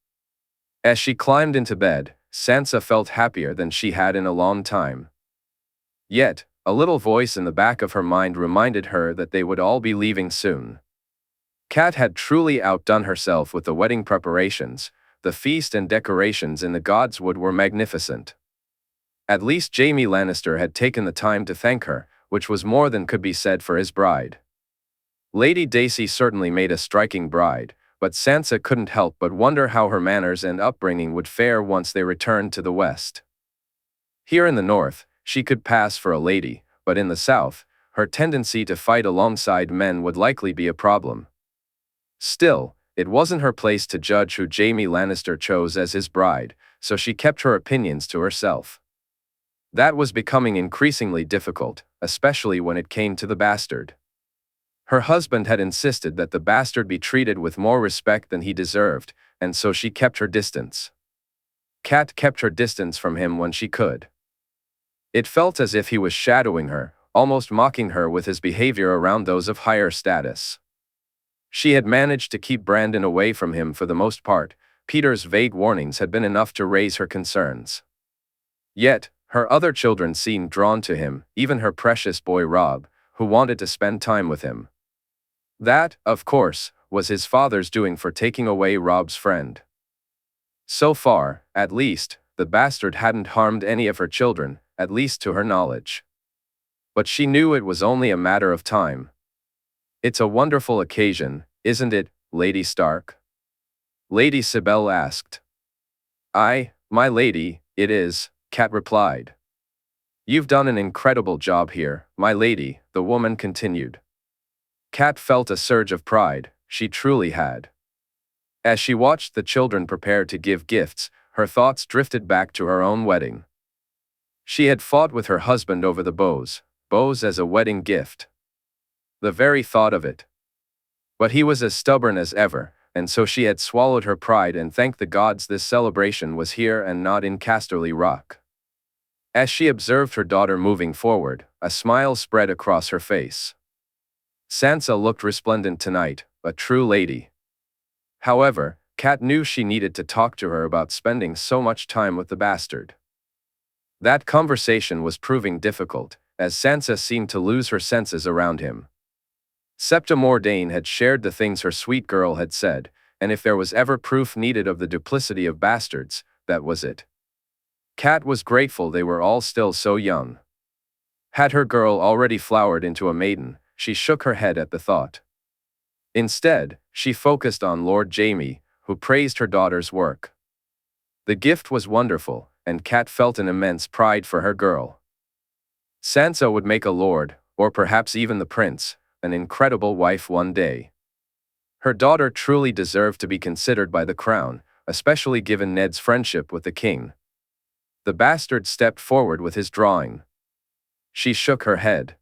As she climbed into bed, Sansa felt happier than she had in a long time. Yet, a little voice in the back of her mind reminded her that they would all be leaving soon. Cat had truly outdone herself with the wedding preparations. The feast and decorations in the Godswood were magnificent. At least Jaime Lannister had taken the time to thank her, which was more than could be said for his bride. Lady Dacey certainly made a striking bride, but Sansa couldn't help but wonder how her manners and upbringing would fare once they returned to the West. Here in the North, she could pass for a lady, but in the South, her tendency to fight alongside men would likely be a problem. Still, it wasn't her place to judge who Jaime Lannister chose as his bride, so she kept her opinions to herself. That was becoming increasingly difficult, especially when it came to the bastard. Her husband had insisted that the bastard be treated with more respect than he deserved, and so she kept her distance. Cat kept her distance from him when she could. It felt as if he was shadowing her, almost mocking her with his behavior around those of higher status. She had managed to keep Brandon away from him for the most part. Peter's vague warnings had been enough to raise her concerns. Yet, her other children seemed drawn to him, even her precious boy Robb, who wanted to spend time with him. That, of course, was his father's doing for taking away Robb's friend. So far, at least, the bastard hadn't harmed any of her children, at least to her knowledge. But she knew it was only a matter of time. "It's a wonderful occasion, isn't it, Lady Stark?" Lady Sybelle asked. "Aye, my lady, it is," Cat replied. "You've done an incredible job here, my lady," the woman continued. Cat felt a surge of pride. She truly had. As she watched the children prepare to give gifts, her thoughts drifted back to her own wedding. She had fought with her husband over the bows as a wedding gift. The very thought of it. But he was as stubborn as ever, and so she had swallowed her pride and thanked the gods this celebration was here and not in Casterly Rock. As she observed her daughter moving forward, a smile spread across her face. Sansa looked resplendent tonight, a true lady. However, Cat knew she needed to talk to her about spending so much time with the bastard. That conversation was proving difficult, as Sansa seemed to lose her senses around him. Septa Mordane had shared the things her sweet girl had said, and if there was ever proof needed of the duplicity of bastards, that was it. Cat was grateful they were all still so young. Had her girl already flowered into a maiden, she shook her head at the thought. Instead, she focused on Lord Jaime, who praised her daughter's work. The gift was wonderful, and Cat felt an immense pride for her girl. Sansa would make a lord, or perhaps even the prince, an incredible wife one day. Her daughter truly deserved to be considered by the crown, especially given Ned's friendship with the king. The bastard stepped forward with his drawing. She shook her head.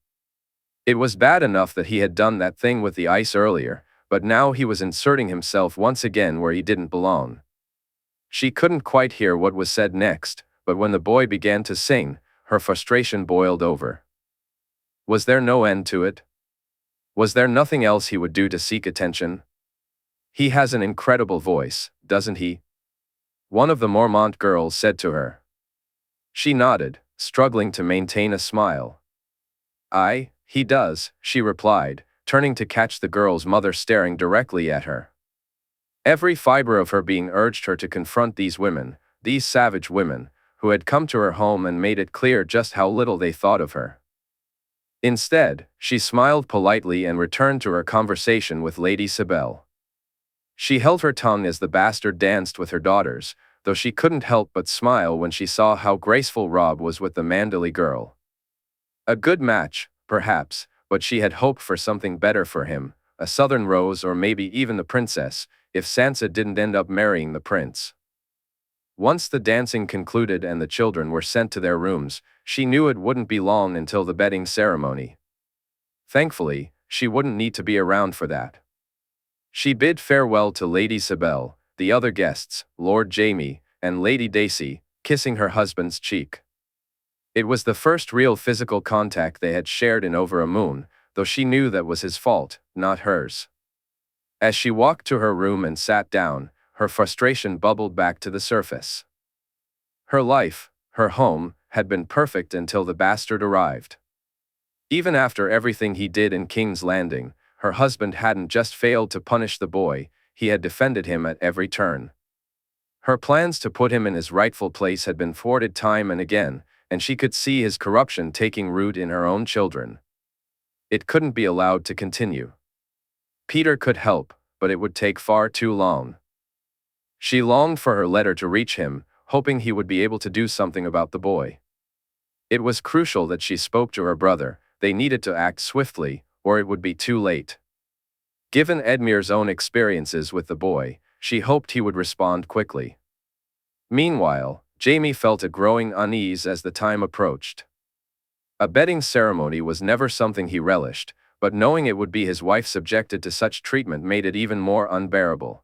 It was bad enough that he had done that thing with the ice earlier, but now he was inserting himself once again where he didn't belong. She couldn't quite hear what was said next, but when the boy began to sing, her frustration boiled over. Was there no end to it? Was there nothing else he would do to seek attention? "He has an incredible voice, doesn't he?" one of the Mormont girls said to her. She nodded, struggling to maintain a smile. "Aye, he does," she replied, turning to catch the girl's mother staring directly at her. Every fiber of her being urged her to confront these women, these savage women, who had come to her home and made it clear just how little they thought of her. Instead, she smiled politely and returned to her conversation with Lady Sybelle. She held her tongue as the bastard danced with her daughters, though she couldn't help but smile when she saw how graceful Robb was with the Manderley girl. A good match, perhaps, but she had hoped for something better for him, a southern rose or maybe even the princess, if Sansa didn't end up marrying the prince. Once the dancing concluded and the children were sent to their rooms, she knew it wouldn't be long until the bedding ceremony. Thankfully, she wouldn't need to be around for that. She bid farewell to Lady Sybelle, the other guests, Lord Jaime, and Lady Dacey, kissing her husband's cheek. It was the first real physical contact they had shared in over a moon, though she knew that was his fault, not hers. As she walked to her room and sat down, her frustration bubbled back to the surface. Her life, her home, had been perfect until the bastard arrived. Even after everything he did in King's Landing, her husband hadn't just failed to punish the boy, he had defended him at every turn. Her plans to put him in his rightful place had been thwarted time and again, and she could see his corruption taking root in her own children. It couldn't be allowed to continue. Peter could help, but it would take far too long. She longed for her letter to reach him, hoping he would be able to do something about the boy. It was crucial that she spoke to her brother. They needed to act swiftly, or it would be too late. Given Edmure's own experiences with the boy, she hoped he would respond quickly. Meanwhile, Jaime felt a growing unease as the time approached. A bedding ceremony was never something he relished, but knowing it would be his wife subjected to such treatment made it even more unbearable.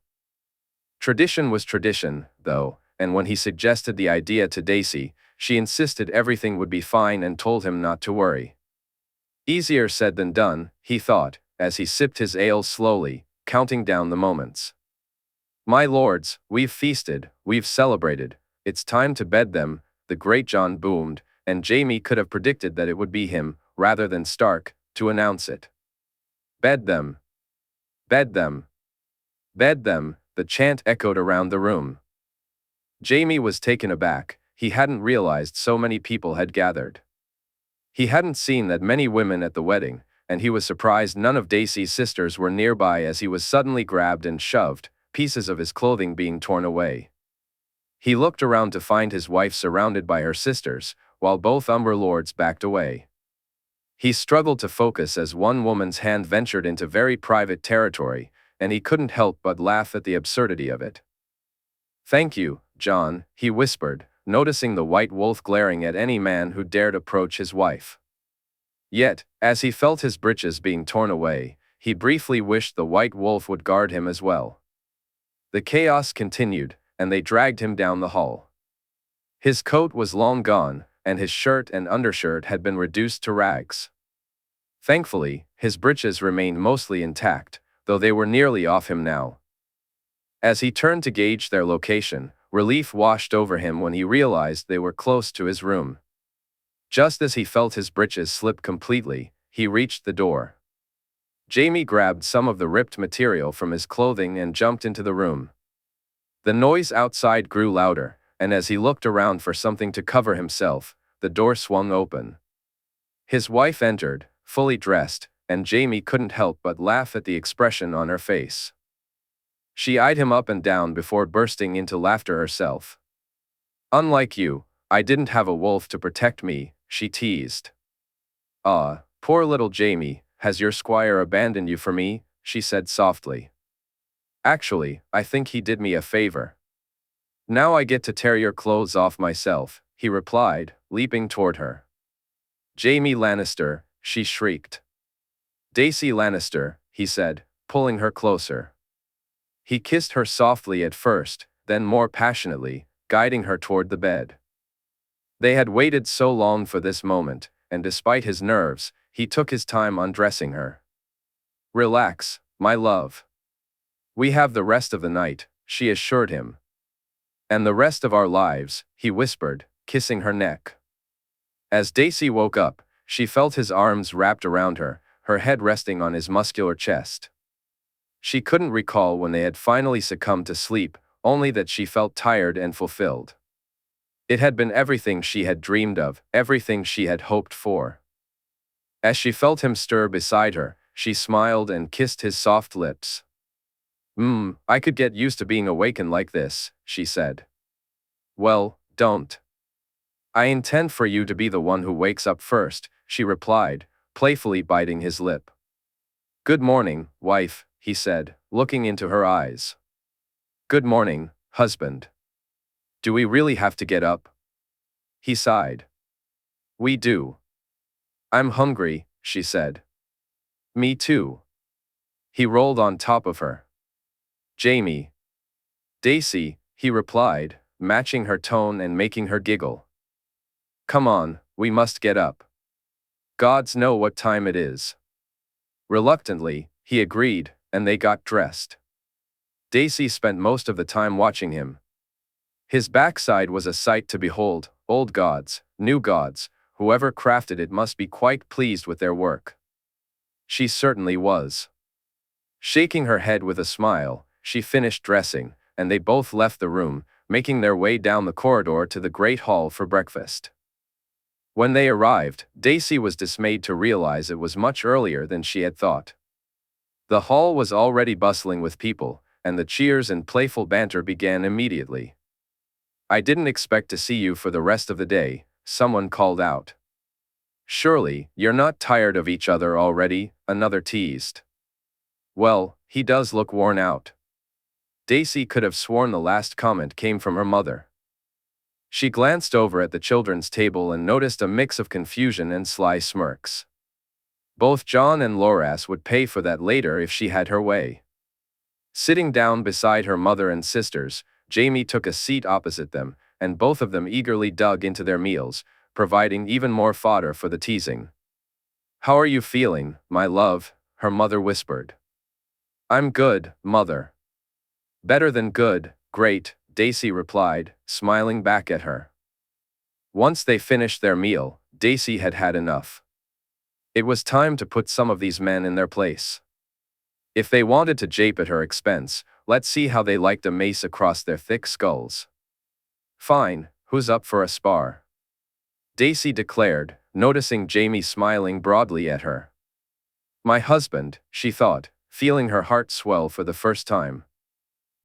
Tradition was tradition, though, and when he suggested the idea to Dacey, she insisted everything would be fine and told him not to worry. Easier said than done, he thought, as he sipped his ale slowly, counting down the moments. My lords, we've feasted, we've celebrated, it's time to bed them, the great Jon boomed, and Jaime could have predicted that it would be him, rather than Stark, to announce it. Bed them. Bed them. Bed them, the chant echoed around the room. Jaime was taken aback, he hadn't realized so many people had gathered. He hadn't seen that many women at the wedding, and he was surprised none of Dacey's sisters were nearby as he was suddenly grabbed and shoved, pieces of his clothing being torn away. He looked around to find his wife surrounded by her sisters, while both Umber lords backed away. He struggled to focus as one woman's hand ventured into very private territory, and he couldn't help but laugh at the absurdity of it. Thank you, Jon, he whispered, noticing the white wolf glaring at any man who dared approach his wife. Yet, as he felt his breeches being torn away, he briefly wished the white wolf would guard him as well. The chaos continued, and they dragged him down the hall. His coat was long gone, and his shirt and undershirt had been reduced to rags. Thankfully, his breeches remained mostly intact, though they were nearly off him now. As he turned to gauge their location, relief washed over him when he realized they were close to his room. Just as he felt his breeches slip completely, he reached the door. Jaime grabbed some of the ripped material from his clothing and jumped into the room. The noise outside grew louder, and as he looked around for something to cover himself, the door swung open. His wife entered, fully dressed, and Jaime couldn't help but laugh at the expression on her face. She eyed him up and down before bursting into laughter herself. Unlike you, I didn't have a wolf to protect me, she teased. Ah, poor little Jaime, has your squire abandoned you for me? She said softly. Actually, I think he did me a favor. Now I get to tear your clothes off myself, he replied, leaping toward her. Jaime Lannister, she shrieked. Dacey Lannister, he said, pulling her closer. He kissed her softly at first, then more passionately, guiding her toward the bed. They had waited so long for this moment, and despite his nerves, he took his time undressing her. Relax, my love. We have the rest of the night, she assured him. And the rest of our lives, he whispered, kissing her neck. As Dacey woke up, she felt his arms wrapped around her, her head resting on his muscular chest. She couldn't recall when they had finally succumbed to sleep, only that she felt tired and fulfilled. It had been everything she had dreamed of, everything she had hoped for. As she felt him stir beside her, she smiled and kissed his soft lips. I could get used to being awakened like this, she said. Well, don't. I intend for you to be the one who wakes up first, she replied, playfully biting his lip. Good morning, wife, he said, looking into her eyes. Good morning, husband. Do we really have to get up? He sighed. We do. I'm hungry, she said. Me too. He rolled on top of her. Jaime. Dacey, he replied, matching her tone and making her giggle. Come on, we must get up. Gods know what time it is. Reluctantly, he agreed, and they got dressed. Dacey spent most of the time watching him. His backside was a sight to behold. Old gods, new gods, whoever crafted it must be quite pleased with their work. She certainly was. Shaking her head with a smile, she finished dressing, and they both left the room, making their way down the corridor to the great hall for breakfast. When they arrived, Dacey was dismayed to realize it was much earlier than she had thought. The hall was already bustling with people, and the cheers and playful banter began immediately. I didn't expect to see you for the rest of the day, someone called out. Surely, you're not tired of each other already, another teased. Well, he does look worn out. Dacey could have sworn the last comment came from her mother. She glanced over at the children's table and noticed a mix of confusion and sly smirks. Both Jon and Loras would pay for that later if she had her way. Sitting down beside her mother and sisters, Jaime took a seat opposite them, and both of them eagerly dug into their meals, providing even more fodder for the teasing. How are you feeling, my love? Her mother whispered. I'm good, mother. Better than good, great, Dacey replied, smiling back at her. Once they finished their meal, Dacey had had enough. It was time to put some of these men in their place. If they wanted to jape at her expense, let's see how they liked a mace across their thick skulls. Fine, who's up for a spar? Dacey declared, noticing Jaime smiling broadly at her. My husband, she thought, feeling her heart swell for the first time.